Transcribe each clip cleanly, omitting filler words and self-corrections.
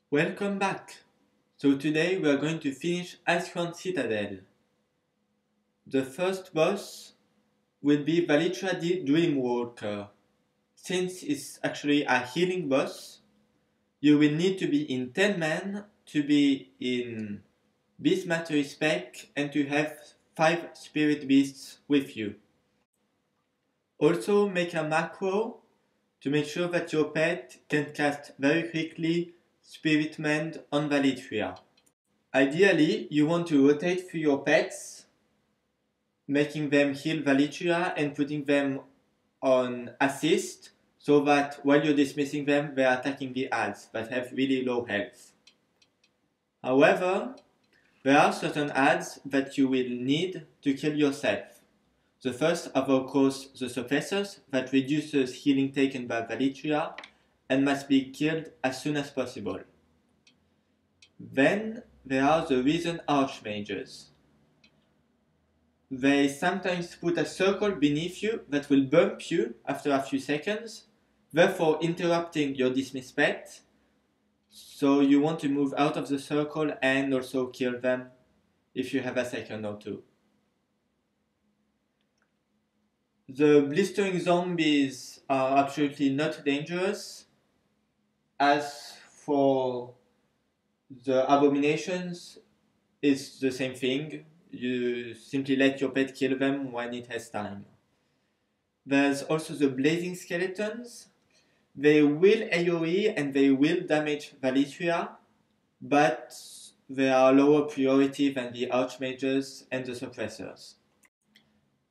Welcome back! So today we are going to finish Icecrown Citadel. The first boss will be Valitra the Dreamwalker. Since it's actually a healing boss, you will need to be in 10 men to be in Beast Mastery spec and to have 5 spirit beasts with you. Also make a macro to make sure that your pet can cast very quickly Spirit Mend on Valitria. Ideally, you want to rotate through your pets, making them heal Valitria and putting them on assist, so that while you're dismissing them, they are attacking the ads that have really low health. However, there are certain ads that you will need to kill yourself. The first are of course the suppressors that reduces healing taken by Valitria and must be killed as soon as possible. Then there are the Risen Archmages. They sometimes put a circle beneath you that will bump you after a few seconds, therefore interrupting your dismiss pet. So you want to move out of the circle and also kill them if you have a second or two. The blistering zombies are absolutely not dangerous. As for the abominations, it's the same thing. You simply let your pet kill them when it has time. There's also the blazing skeletons. They will AoE and they will damage Valitria, but they are lower priority than the archmages and the suppressors.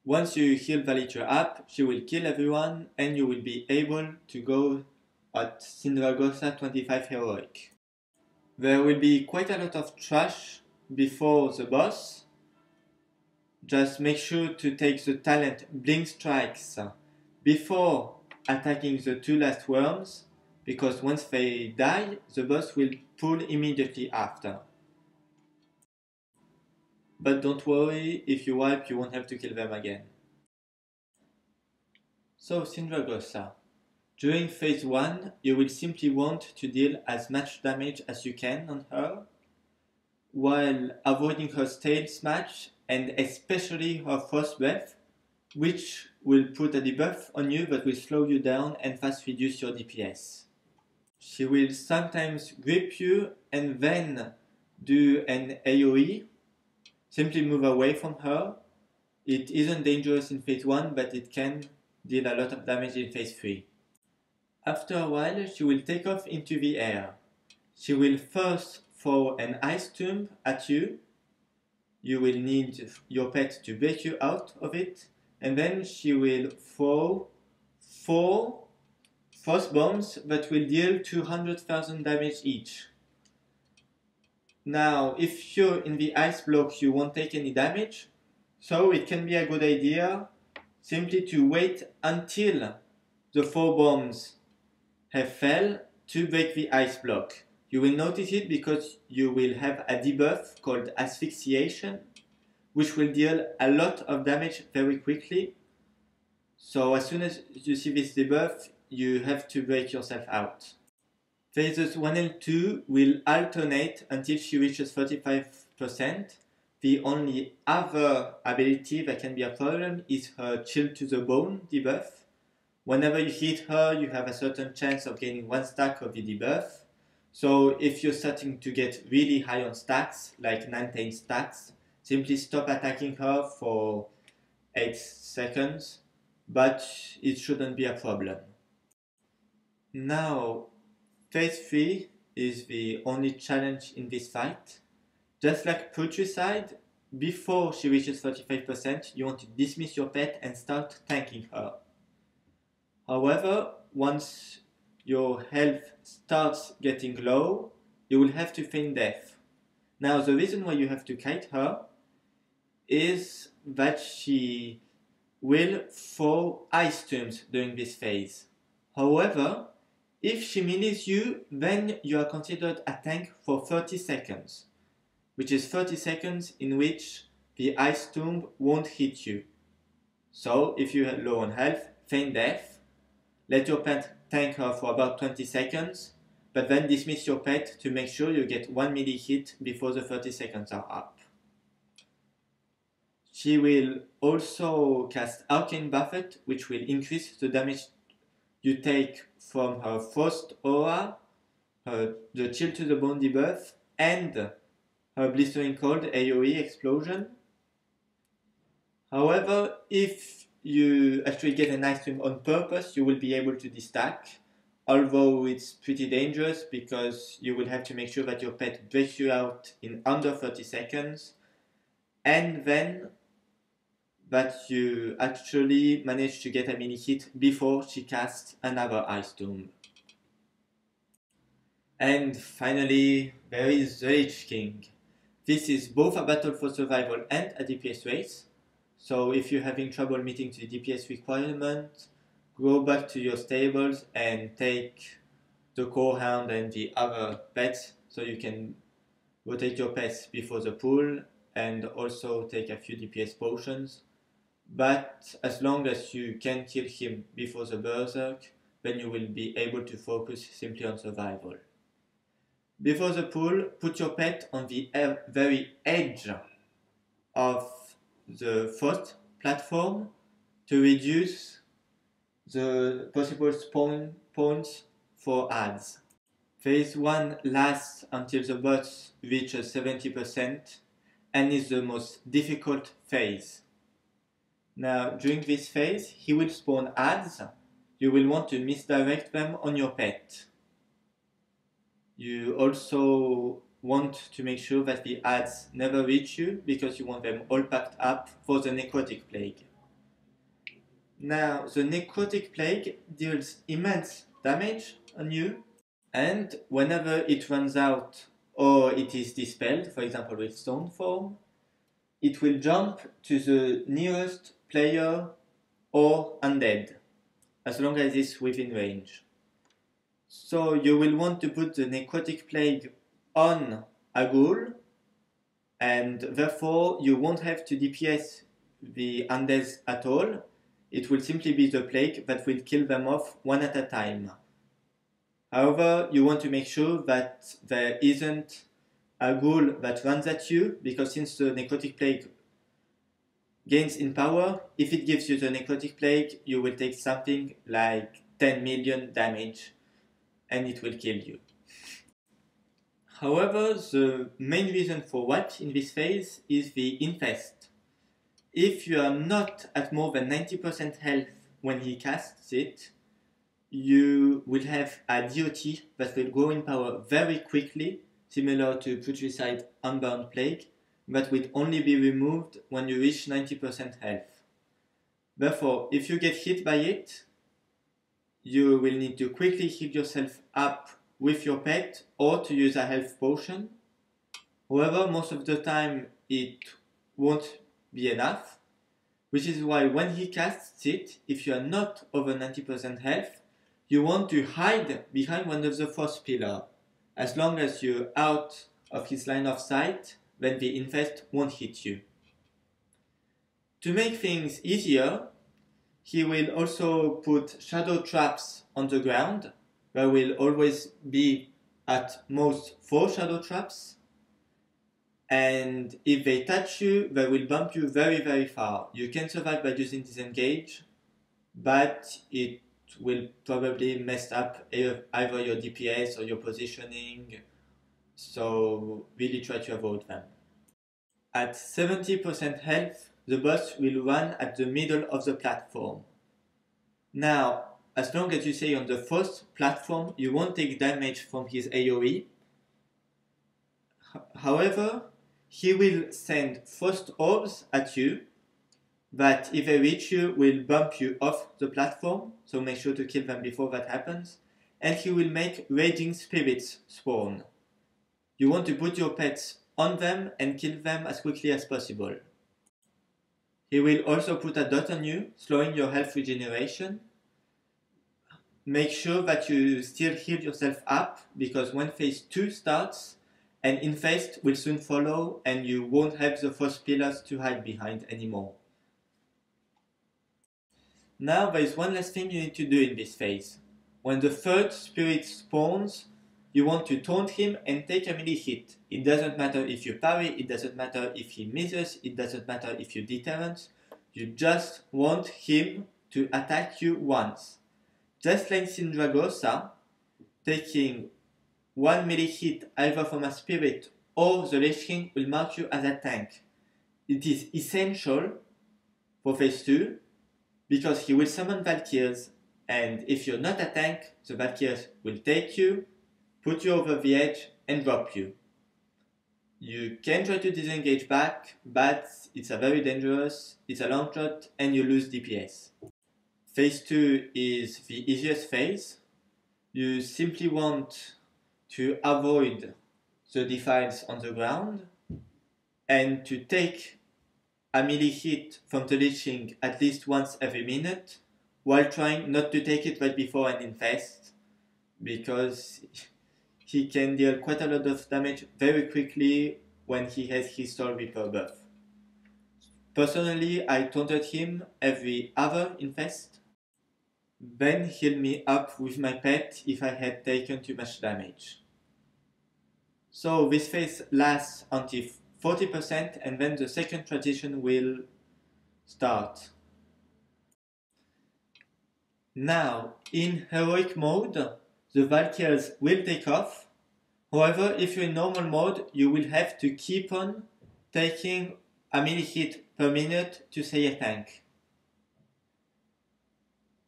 Once you heal Valitria up, she will kill everyone and you will be able to go at Sindragosa 25 heroic. There will be quite a lot of trash before the boss. Just make sure to take the talent Blink Strikes before attacking the two last worms, because once they die, the boss will pull immediately after. But don't worry, if you wipe, you won't have to kill them again. So, Sindragosa. During phase 1, you will simply want to deal as much damage as you can on her, while avoiding her Stale Smash and especially her Frost Breath, which will put a debuff on you that will slow you down and fast reduce your DPS. She will sometimes grip you and then do an AoE. Simply move away from her. It isn't dangerous in phase 1, but it can deal a lot of damage in phase 3. After a while, she will take off into the air. She will first throw an ice tomb at you. You will need your pet to break you out of it. And then she will throw 4 frost bombs that will deal 200,000 damage each. Now, if you're in the ice block, you won't take any damage. So it can be a good idea simply to wait until the 4 bombs have fell to break the ice block. You will notice it because you will have a debuff called Asphyxiation, which will deal a lot of damage very quickly. So as soon as you see this debuff, you have to break yourself out. Phases 1 and 2 will alternate until she reaches 35%. The only other ability that can be a problem is her Chill to the Bone debuff. Whenever you hit her, you have a certain chance of gaining 1 stack of the debuff. So if you're starting to get really high on stacks, like 19 stacks, simply stop attacking her for 8 seconds, but it shouldn't be a problem. Now, phase 3 is the only challenge in this fight. Just like Putricide, before she reaches 35%, you want to dismiss your pet and start tanking her. However, once your health starts getting low, you will have to feign death. Now, the reason why you have to kite her is that she will throw ice tombs during this phase. However, if she melees you, then you are considered a tank for 30 seconds, which is 30 seconds in which the ice tomb won't hit you. So, if you are low on health, feign death. Let your pet tank her for about 20 seconds, but then dismiss your pet to make sure you get 1 milli hit before the 30 seconds are up. She will also cast Arcane Buffet, which will increase the damage you take from her Frost Aura, the Chill to the Bone debuff, and her Blistering Cold AoE explosion. However, if you actually get an Ice Stream on purpose, you will be able to destack, although it's pretty dangerous because you will have to make sure that your pet breaks you out in under 30 seconds, and then that you actually manage to get a mini hit before she casts another Ice Tomb. And finally, there is the Lich King. This is both a battle for survival and a DPS race. So if you're having trouble meeting the DPS requirement, go back to your stables and take the Core Hound and the other pets so you can rotate your pets before the pool and also take a few DPS potions. But as long as you can kill him before the Berserk, then you will be able to focus simply on survival. Before the pool, put your pet on the very edge of the first platform to reduce the possible spawn points for ads. Phase 1 lasts until the boss reaches 70% and is the most difficult phase. Now, during this phase, he will spawn ads. You will want to misdirect them on your pet. You also want to make sure that the ads never reach you because you want them all packed up for the Necrotic Plague. Now, the Necrotic Plague deals immense damage on you, and whenever it runs out or it is dispelled, for example with Stone Form, it will jump to the nearest player or undead, as long as it's within range. So you will want to put the Necrotic Plague on a ghoul, and therefore you won't have to DPS the undeads at all. It will simply be the plague that will kill them off one at a time. However, you want to make sure that there isn't a ghoul that runs at you, because since the Necrotic Plague gains in power, if it gives you the Necrotic Plague, you will take something like 10 million damage and it will kill you. However, the main reason for wipe in this phase is the infest. If you are not at more than 90% health when he casts it, you will have a DOT that will grow in power very quickly, similar to Putricide Unbound Plague, that will only be removed when you reach 90% health. Therefore, if you get hit by it, you will need to quickly heal yourself up with your pet or to use a health potion. However, most of the time it won't be enough, which is why when he casts it, if you are not over 90% health, you want to hide behind one of the Frost Pillar. As long as you're out of his line of sight, then the infest won't hit you. To make things easier, he will also put shadow traps on the ground. There will always be at most 4 shadow traps, and if they touch you, they will bump you very, very far. You can survive by using disengage, but it will probably mess up either your DPS or your positioning, so really try to avoid them. At 70% health, the boss will run at the middle of the platform. Now, as long as you stay on the first platform, you won't take damage from his AoE. However, he will send Frost Orbs at you that, if they reach you, will bump you off the platform, so make sure to kill them before that happens. And he will make Raging Spirits spawn. You want to put your pets on them and kill them as quickly as possible. He will also put a dot on you, slowing your health regeneration. Make sure that you still heal yourself up, because when phase 2 starts, an infest will soon follow and you won't have the Frost Pillars to hide behind anymore. Now there is one last thing you need to do in this phase. When the third spirit spawns, you want to taunt him and take a melee hit. It doesn't matter if you parry, it doesn't matter if he misses, it doesn't matter if you deterrent. You just want him to attack you once. Just like Sindragosa, taking one melee hit either from a spirit or the Lich King will mark you as a tank. It is essential for phase 2 because he will summon Valkyries, and if you're not a tank, the Valkyries will take you, put you over the edge, and drop you. You can try to disengage back, but it's a very dangerous, it's a long shot, and you lose DPS. Phase 2 is the easiest phase. You simply want to avoid the defiles on the ground and to take a melee hit from the Lich King at least once every minute, while trying not to take it right before an infest, because he can deal quite a lot of damage very quickly when he has his Soul Reaper buff. Personally, I taunted him every other infest, then healed me up with my pet if I had taken too much damage. So this phase lasts until 40%, and then the second transition will start. Now, in heroic mode, the Valkyries will take off. However, if you're in normal mode, you will have to keep on taking a melee hit per minute to stay a tank.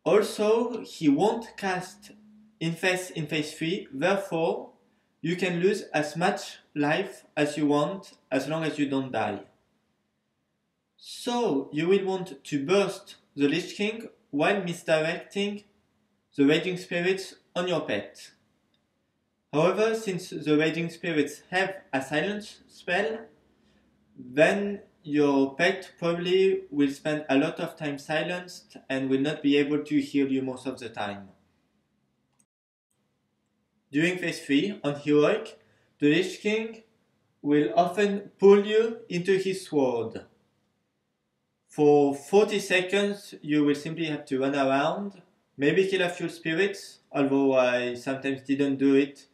Also, he won't cast Infest in phase 3, therefore you can lose as much life as you want as long as you don't die. So you will want to burst the Lich King while misdirecting the Raging Spirits on your pet. However, since the Raging Spirits have a silence spell, then your pet probably will spend a lot of time silenced and will not be able to heal you most of the time. During phase 3, on Heroic, the Lich King will often pull you into his sword. For 40 seconds, you will simply have to run around, maybe kill a few spirits, although I sometimes didn't do it,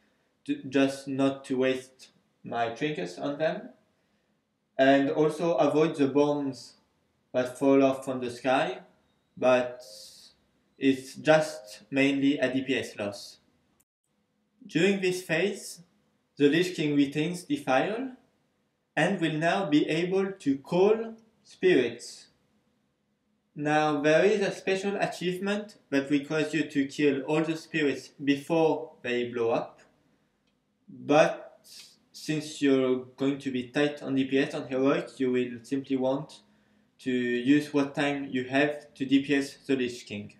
just not to waste my trinkets on them, and also avoid the bombs that fall off from the sky, but it's just mainly a DPS loss. During this phase, the Lich King retains Defile and will now be able to call spirits. Now, there is a special achievement that requires you to kill all the spirits before they blow up, but since you're going to be tight on DPS on Heroic, you will simply want to use what time you have to DPS the Lich King.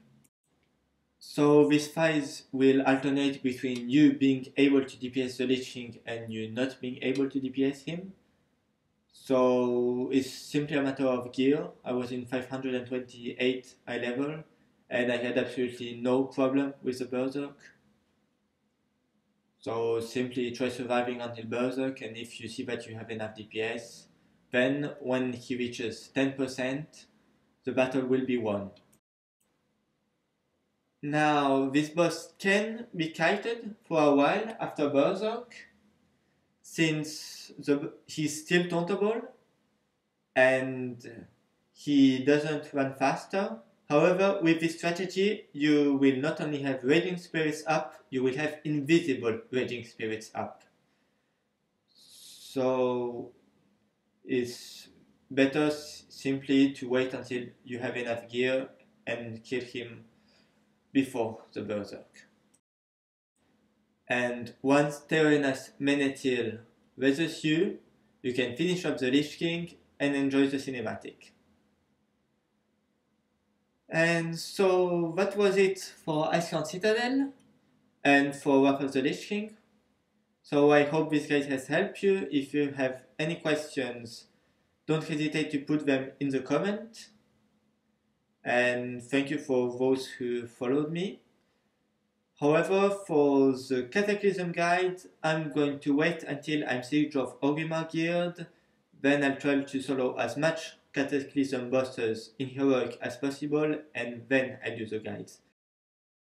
So this phase will alternate between you being able to DPS the Lich King and you not being able to DPS him. So it's simply a matter of gear. I was in 528 eye level and I had absolutely no problem with the Berserk. So simply try surviving until Berserk, and if you see that you have enough DPS, then when he reaches 10%, the battle will be won. Now, this boss can be kited for a while after Berserk, since he's still tauntable and he doesn't run faster. However, with this strategy, you will not only have Raging Spirits up, you will have invisible Raging Spirits up. So it's better simply to wait until you have enough gear and kill him before the Berserk. And once Terenas Menethil versus you, you can finish up the Lich King and enjoy the cinematic. And so that was it for Icecrown Citadel and for Wrath of the Lich King. So I hope this guide has helped you. If you have any questions, don't hesitate to put them in the comment. And thank you for those who followed me. However, for the Cataclysm guide, I'm going to wait until I'm Siege of Orgrimmar geared. Then I'll try to solo as much Cataclysm bosses in Heroic as possible, and then I'll do the guides.